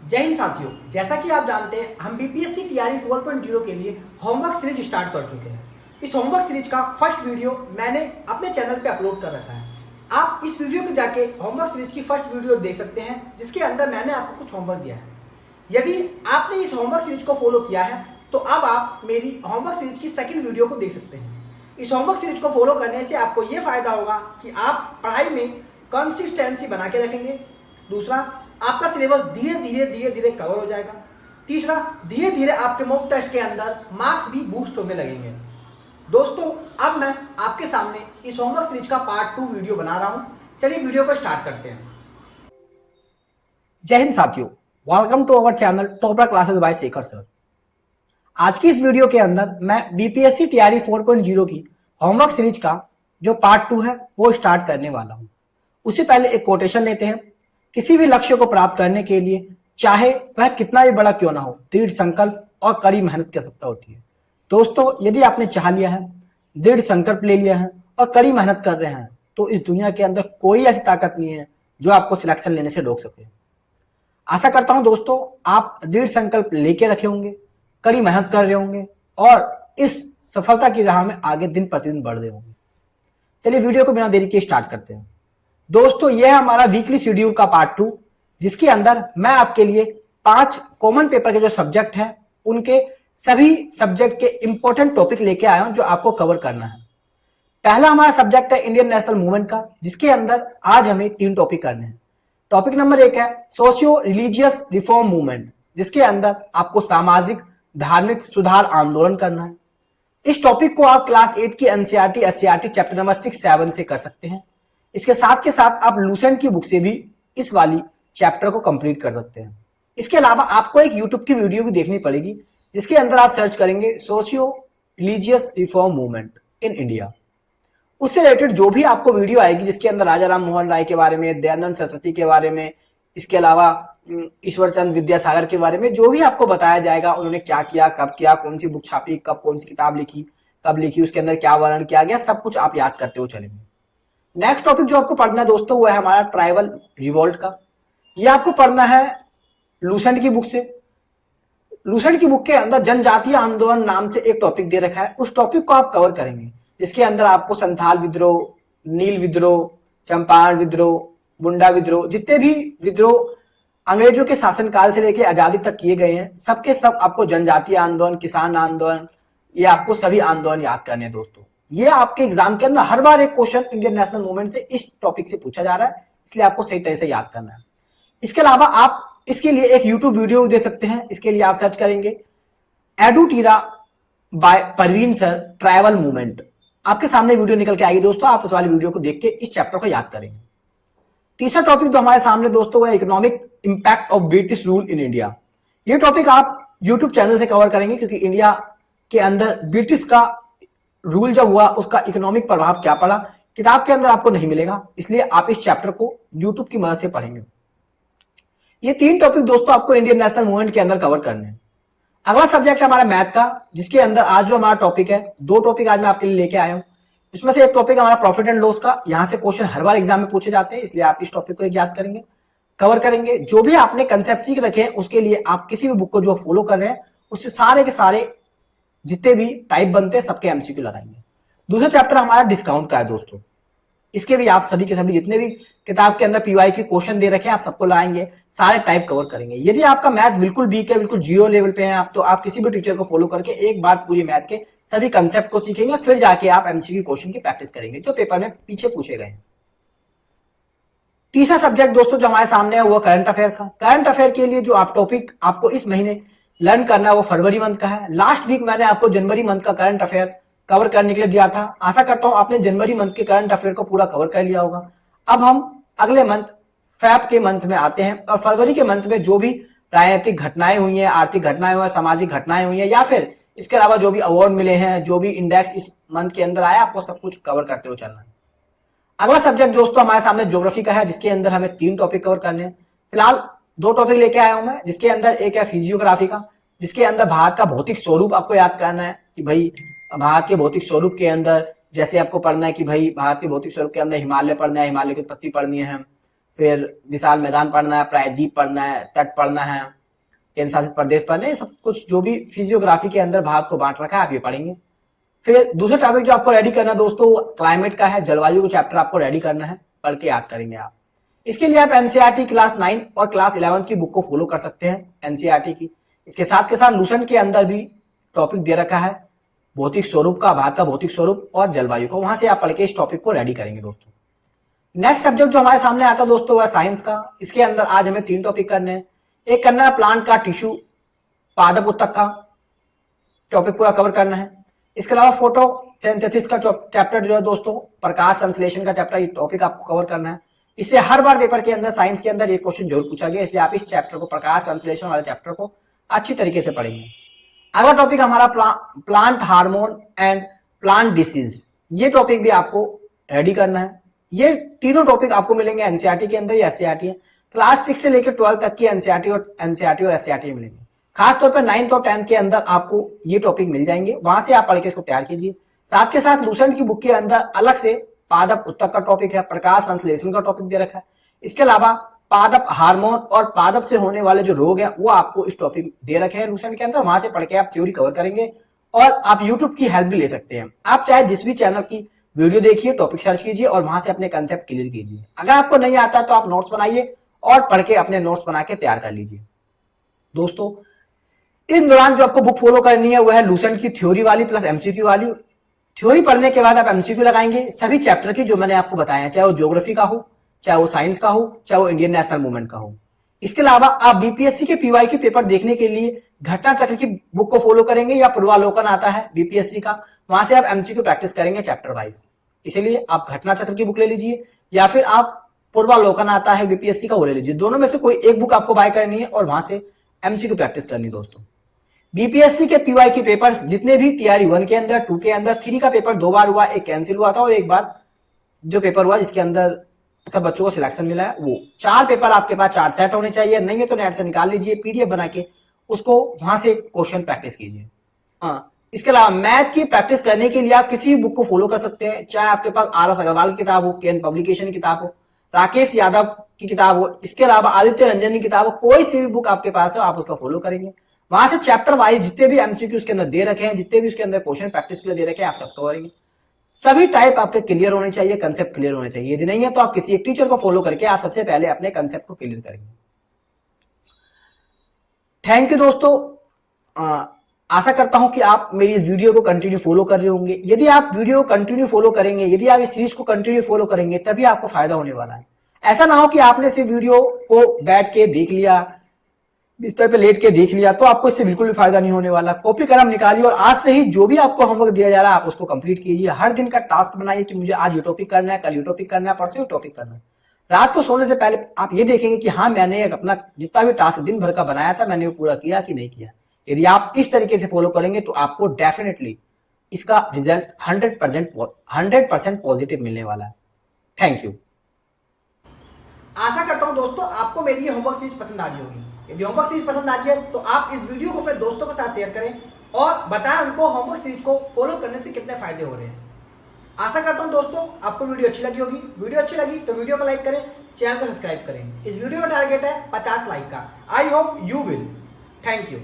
जय हिंद साथियों, जैसा कि आप जानते हैं हम बीपीएससी टीआरई 4.0 के लिए होमवर्क सीरीज स्टार्ट कर चुके हैं। इस होमवर्क सीरीज का फर्स्ट वीडियो मैंने अपने चैनल पे अपलोड कर रखा है। आप इस वीडियो को जाके होमवर्क सीरीज की फर्स्ट वीडियो देख सकते हैं, जिसके अंदर मैंने आपको कुछ होमवर्क दिया है। यदि आपने इस होमवर्क सीरीज को फॉलो किया है तो अब आप मेरी होमवर्क सीरीज की सेकंड वीडियो को देख सकते हैं। इस होमवर्क सीरीज को फॉलो करने से आपको ये फायदा होगा कि आप पढ़ाई में कंसिस्टेंसी बना के रखेंगे। दूसरा, आपका सिलेबस धीरे धीरे कवर हो जाएगा। तीसरा, धीरे धीरे आपके मॉक टेस्ट के अंदर मार्क्स भी बूस्ट होने लगेंगे। दोस्तों, अब मैं आपके सामने इस होमवर्क सीरीज का पार्ट 2 वीडियो बना रहा हूं। चलिए वीडियो को स्टार्ट करते हैं। जय हिंद साथियों, welcome to our channel topper classes by Shekhar sir. आज की इस वीडियो के अंदर मैं बीपीएससी टीआरई 4.0 की होमवर्क सीरीज का जो पार्ट 2 है वो स्टार्ट करने वाला हूं। उससे पहले एक कोटेशन लेते हैं। किसी भी लक्ष्य को प्राप्त करने के लिए चाहे वह कितना भी बड़ा क्यों ना हो, दृढ़ संकल्प और कड़ी मेहनत की आवश्यकता होती है। दोस्तों, यदि आपने चाह लिया है, दृढ़ संकल्प ले लिया है और कड़ी मेहनत कर रहे हैं तो इस दुनिया के अंदर कोई ऐसी ताकत नहीं है जो आपको सिलेक्शन लेने से रोक सके। आशा करता हूं दोस्तों आप दृढ़ संकल्प लेके रखे होंगे, कड़ी मेहनत कर रहे होंगे और इस सफलता की राह में आगे दिन प्रतिदिन बढ़ रहे होंगे। चलिए वीडियो को बिना देरी के स्टार्ट करते हैं। दोस्तों, यह है हमारा वीकली शेड्यूल का पार्ट 2, जिसके अंदर मैं आपके लिए 5 कॉमन पेपर के जो सब्जेक्ट हैं उनके सभी सब्जेक्ट के इंपॉर्टेंट टॉपिक लेके आया हूं जो आपको कवर करना है। पहला हमारा सब्जेक्ट है इंडियन नेशनल मूवमेंट का, जिसके अंदर आज हमें 3 टॉपिक करने हैं। टॉपिक नंबर 1 है सोशियो रिलीजियस रिफॉर्म मूवमेंट, जिसके अंदर आपको सामाजिक धार्मिक सुधार आंदोलन करना है। इस टॉपिक को आप क्लास 8 की एनसीईआरटी एससीईआरटी चैप्टर नंबर 6-7 से कर सकते हैं। इसके साथ के साथ आप लूसेंट की बुक से भी इस वाली चैप्टर को कंप्लीट कर सकते हैं। इसके अलावा आपको एक यूट्यूब की वीडियो भी देखनी पड़ेगी, जिसके अंदर आप सर्च करेंगे socio religious reform movement in India. उससे रिलेटेड जो भी आपको वीडियो आएगी, जिसके अंदर राजा राम मोहन राय के बारे में, दयानंद सरस्वती के बारे में, इसके अलावा ईश्वर चंद्र विद्यासागर के बारे में जो भी आपको बताया जाएगा, उन्होंने क्या किया, कब किया, कौन सी बुक छापी, कब कौन सी किताब लिखी, कब लिखी, उसके अंदर क्या वर्णन किया गया, सब कुछ आप याद करते हो चलेंगे। नेक्स्ट टॉपिक जो आपको पढ़ना है दोस्तों वो है हमारा ट्राइबल रिवोल्ट का। ये आपको पढ़ना है लूसेंट की बुक से। लूसेंट की बुक के अंदर जनजातीय आंदोलन नाम से एक टॉपिक दे रखा है, उस टॉपिक को आप कवर करेंगे, जिसके अंदर आपको संथाल विद्रोह, नील विद्रोह, चंपारण विद्रोह, मुंडा विद्रोह, जितने भी विद्रोह अंग्रेजों के शासनकाल से लेकर आजादी तक किए गए हैं, सबके सब आपको जनजातीय आंदोलन, किसान आंदोलन, ये आपको सभी आंदोलन याद करने हैं दोस्तों। ये आपके एग्जाम के अंदर हर बार एक क्वेश्चन इंडियन नेशनल मूवमेंट से इस टॉपिक से पूछा जा रहा है, इसलिए आपको सही तरह से याद करना है। इसके अलावा आप इसके लिए एक यूट्यूब वीडियो दे सकते हैं। इसके लिए आप सर्च करेंगे एडुटीरा by Parveen sir tribal movement. आपके सामने वीडियो निकल के आएगी दोस्तों, आप उस वाली वीडियो को देख के इस चैप्टर को याद करेंगे। तीसरा टॉपिक जो हमारे सामने दोस्तों है economic impact of British rule in India. ये टॉपिक आप यूट्यूब चैनल से कवर करेंगे, क्योंकि इंडिया के अंदर ब्रिटिश का रूल जब हुआ उसका इकोनॉमिक प्रभाव क्या पड़ा, किताब के अंदर आपको नहीं मिलेगा, इसलिए आप इस चैप्टर को यूट्यूब की मदद से पढ़ेंगे। ये 3 टॉपिक दोस्तों आपको इंडियन नेशनल मूवमेंट के अंदर कवर करने हैं। अगला सब्जेक्ट है हमारा मैथ का, जिसके अंदर आज जो हमारा टॉपिक है, 2 टॉपिक आज मैं आपके लिए लेके आया हूं। इसमें से एक टॉपिक हमारा प्रॉफिट एंड लॉस का, यहां से क्वेश्चन हर बार एग्जाम में पूछे जाते हैं, इसलिए आप इस टॉपिक को याद करेंगे, कवर करेंगे। जो भी आपने कंसेप्ट सीख रखे हैं उसके लिए आप किसी भी बुक को जो फॉलो कर रहे हैं उससे सारे के सारे जितने भी टाइप बनते हैं सबके एमसीक्यू लगाएंगे। दूसरा चैप्टर हमारा डिस्काउंट का है दोस्तों, इसके भी आप सभी के सभी जितने भी किताब के अंदर पीवाई के क्वेश्चन दे रखे हैं आप सबको लाएंगे, सारे टाइप कवर करेंगे। यदि आपका मैथ बिल्कुल वीक है, बिल्कुल 0 लेवल पे है आप, तो आप किसी भी टीचर को फॉलो करके एक बार पूरी मैथ के सभी कंसेप्ट को सीखेंगे, फिर जाके आप एमसीक्यू क्वेश्चन की प्रैक्टिस करेंगे जो पेपर में पीछे पूछे गए हैं। तीसरा सब्जेक्ट दोस्तों जो हमारे सामने है वो करंट अफेयर का। करंट अफेयर के लिए जो आप टॉपिक आपको इस महीने लर्न करना है वो फरवरी मंथ का है। लास्ट वीक मैंने आपको जनवरी मंथ का करंट अफेयर कवर करने के लिए दिया था। आशा करता हूं आपने जनवरी मंथ के करंट अफेयर को पूरा कवर कर लिया होगा। अब हम अगले मंथ फेब के मंथ में आते हैं और फरवरी के मंथ में जो भी राजनीतिक घटनाएं हुई हैं, आर्थिक घटनाएं हुई हैं, सामाजिक घटनाएं हुई हैं, या फिर इसके अलावा जो भी अवार्ड मिले हैं, जो भी इंडेक्स इस मंथ के अंदर आया, आपको सब कुछ कवर करते हुए चलना है। अगला सब्जेक्ट दोस्तों हमारे सामने ज्योग्राफी का है, जिसके अंदर हमें 3 टॉपिक कवर करने हैं। फिलहाल 2 टॉपिक लेके आया हूं मैं, जिसके अंदर एक है फिजियोग्राफी का, जिसके अंदर भारत का भौतिक स्वरूप आपको याद करना है कि भाई भारत के भौतिक स्वरूप के अंदर जैसे आपको पढ़ना है कि भाई भारत के भौतिक स्वरूप के अंदर हिमालय पढ़ना है, हिमालय की उत्पत्ति पढ़नी है, फिर विशाल मैदान पढ़ना है, प्रायद्वीप पढ़ना है, तट पढ़ना है, केंद्र शासित प्रदेश पढ़ने, सब कुछ जो भी फिजियोग्राफी के अंदर भाग को बांट रखा है आप ये पढ़ेंगे। फिर दूसरा टॉपिक जो आपको रेडी करना है दोस्तों क्लाइमेट का है, जलवायु का चैप्टर आपको रेडी करना है, पढ़ के याद करेंगे आप। इसके लिए आप एनसीईआरटी क्लास 9 और क्लास 11 की बुक को फॉलो कर सकते हैं एनसीईआरटी की। इसके साथ के साथ लूसेंट के अंदर भी टॉपिक दे रखा है भौतिक स्वरूप का, भारत का भौतिक स्वरूप और जलवायु को, वहां से आप पढ़ के इस टॉपिक को रेडी करेंगे दोस्तों। नेक्स्ट सब्जेक्ट जो हमारे सामने आता है दोस्तों वह साइंस का। इसके अंदर आज हमें 3 टॉपिक करने हैं। एक करना है प्लांट का टिश्यू, पादप उत्तक का टॉपिक पूरा कवर करना है। इसके अलावा फोटोसिंथेसिस का चैप्टर जो है दोस्तों, प्रकाश संश्लेषण का चैप्टर, ये टॉपिक आपको कवर करना है। इससे हर बार पेपर के अंदर साइंस के अंदर एक क्वेश्चन जरूर पूछा गया, इसलिए आप इस चैप्टर को, प्रकाश संश्लेषण वाले चैप्टर को अच्छी तरीके से पढ़ेंगे। अगला टॉपिक हमारा plant hormone and plant disease, ये टॉपिक भी आपको रेडी करना है। ये तीनों टॉपिक आपको मिलेंगे एनसीईआरटी के अंदर, ये एससीईआरटी है। क्लास 6 से लेकर 12 तक की एनसीईआरटी और एससीईआरटी मिलेंगे। खासतौर पर 9th और 10th के अंदर आपको ये टॉपिक मिल जाएंगे, वहां से आप पढ़ के इसको तैयार कीजिए। साथ के साथ लूसेंट की बुक के अंदर अलग से पादप उत्तक का टॉपिक है, प्रकाश संश्लेषण का टॉपिक दे रखा है। इसके अलावा पादप हार्मोन और पादप से होने वाले जो रोग है वो आपको इस टॉपिक दे रखे हैं लूसेंट के अंदर, वहां से पढ़ के आप थ्योरी कवर करेंगे और आप यूट्यूब की हेल्प भी ले सकते हैं। आप चाहे जिस भी चैनल की वीडियो देखिए, टॉपिक सर्च कीजिए और वहां से अपने कंसेप्ट क्लियर कीजिए। अगर आपको नहीं आता तो आप नोट्स बनाइए और पढ़ के अपने नोट्स बना के तैयार कर लीजिए। दोस्तों इस दौरान जो आपको बुक फॉलो करनी है वह है लूसेंट की थ्योरी वाली प्लस एमसीक्यू वाली। थ्योरी पढ़ने के बाद आप एमसीक्यू लगाएंगे सभी चैप्टर की जो मैंने आपको बताया, चाहे वो ज्योग्राफी का हो, चाहे वो साइंस का हो, चाहे वो इंडियन नेशनल मूवमेंट का हो। इसके अलावा आप बीपीएससी के पीवाईक्यू पेपर देखने के लिए घटना चक्र की बुक को फॉलो करेंगे या पूर्वालोकन आता है बीपीएससी का, वहां से आप एमसीक्यू प्रैक्टिस करेंगे चैप्टर वाइज। इसलिए आप घटना चक्र की बुक ले लीजिए या फिर आप पूर्वालोकन आता है बीपीएससी का वो ले लीजिए। दोनों में से कोई एक बुक आपको बाय करनी है और वहां से एमसीक्यू प्रैक्टिस करनी। दोस्तों बीपीएससी के पीवाईक्यू पेपर्स जितने भी टीआरई 1 के अंदर, 2 के अंदर, 3 का पेपर 2 बार हुआ, एक कैंसिल हुआ था और एक बार जो पेपर हुआ जिसके अंदर सब बच्चों को सिलेक्शन मिला है, वो 4 पेपर आपके पास 4 सेट होने चाहिए। नहीं है तो नेट से निकाल लीजिए, पीडीएफ बना के उसको वहां से क्वेश्चन प्रैक्टिस कीजिए। हाँ, इसके अलावा मैथ की प्रैक्टिस करने के लिए आप किसी बुक को फॉलो कर सकते हैं, चाहे आपके पास आर.एस. अग्रवाल की किताब हो, केन पब्लिकेशन की किताब हो, राकेश यादव की किताब हो, इसके अलावा आदित्य रंजन की किताब हो, कोई सी भी बुक आपके पास हो आप उसका फॉलो करेंगे। वहां से चैप्टर वाइज जितने भी एमसीक्यू उसके अंदर दे रखे हैं, जितने भी उसके अंदर क्वेश्चन प्रैक्टिस के लिए दे रखे हैं, आप सबको करेंगे। सभी टाइप आपके क्लियर होने चाहिए, कंसेप्ट क्लियर होने चाहिए। यदि नहीं है तो आप किसी एक टीचर को फॉलो करके आप सबसे पहले अपने कंसेप्ट को क्लियर करेंगे। थैंक यू दोस्तों, आशा करता हूं कि आप मेरी इस वीडियो को कंटिन्यू फॉलो कर रहे होंगे। यदि आप वीडियो को कंटिन्यू फॉलो करेंगे, यदि आप इस सीरीज को कंटिन्यू फॉलो करेंगे, तभी आपको फायदा होने वाला है। ऐसा ना हो कि आपने इस वीडियो को बैठ के देख लिया, बिस्तर पे लेट के देख लिया, तो आपको इससे बिल्कुल भी फायदा नहीं होने वाला। कॉपी कलम निकालिए और आज से ही जो भी आपको होमवर्क दिया जा रहा है आप उसको कंप्लीट कीजिए। हर दिन का टास्क बनाइए कि मुझे आज ये टॉपिक करना है, कल ये टॉपिक करना है, परसों ये टॉपिक करना है। रात को सोने से पहले आप ये देखेंगे कि हाँ मैंने अपना जितना भी टास्क दिन भर का बनाया था मैंने वो पूरा किया कि नहीं किया। यदि आप इस तरीके से फॉलो करेंगे तो आपको डेफिनेटली इसका रिजल्ट 100% पॉजिटिव मिलने वाला है। Thank you. आशा करता हूं दोस्तों आपको मेरी ये होमवर्क सीरीज पसंद आ रही होगी। यदि होमवर्क सीरीज पसंद आ रही है तो आप इस वीडियो को अपने दोस्तों के साथ शेयर करें और बताएं उनको होमवर्क सीरीज को फॉलो करने से कितने फायदे हो रहे हैं। आशा करता हूं दोस्तों आपको वीडियो अच्छी लगी होगी। वीडियो अच्छी लगी तो वीडियो को लाइक करें, चैनल को सब्सक्राइब करें। इस वीडियो का टारगेट है 50 लाइक का। I hope you will. Thank you.